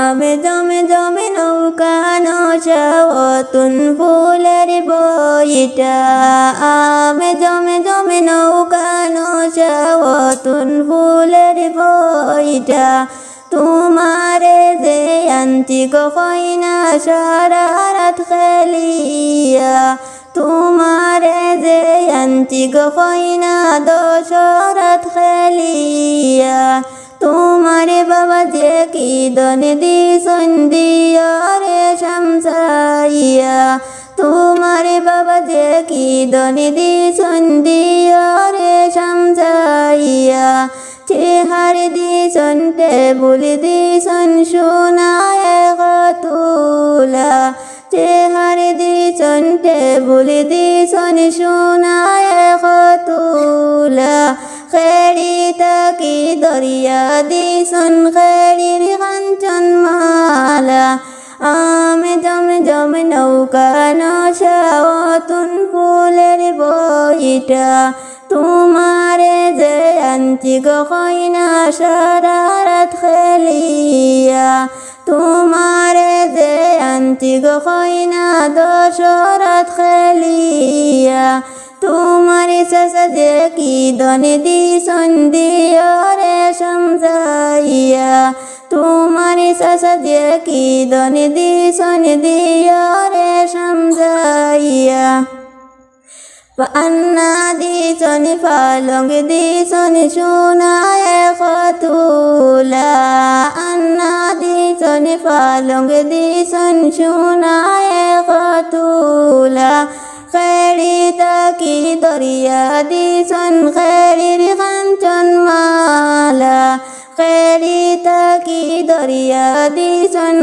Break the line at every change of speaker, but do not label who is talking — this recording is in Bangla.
আমে জমে জমে নৌকা নৌশা অতুন ফুলের বইটা আমে জমে জমে নৌকা নৌশা অতুন ফুলের বইটা তোমারে যে আনছি গো কইনা সারা রাত খেলিয়া তোমারে যে আনছি গো কইনা দশরাত খেলিয়া তোমারে বাবা যে কি দন দিছন দিয়ারে শামসাইয়া তোমারে বাবা যে কি দন দিছন দিয়ারে শামসাইয়া চেহার দিছন টেবুল দিছন সোনায় কতুলা চেহার দিছন টেবুল দিছন সোনায় কতুলা খেড়ি তাকি দরিয়া দিছন খেড়ির কাঞ্চন মালা আমে জমে জমে নৌকা নৌশা অতুন ফুলের বইটা তোমারে যে আনছি গো কইনা সারা রাত খেলিয়া তোমারে যে আনছি গো কইনা দশরাত খেলিয়া তোমারে চাচা যে কি দনে দিছন দিয়ারে শামসাইয়া তোমারে চাচা যে কি দনে দিছন দিয়ারে শামসাইয়া পান্না দিছন পালঙ্গ দিছন সোনায় কতুলা আন্না দিছন পালঙ্গ দিছন সোনায় কতুলা খেড়ি তাকি দরিয়া দিছন খেড়ির কাঞ্চন মালা খেড়ি তাকি দরিয়া দিছন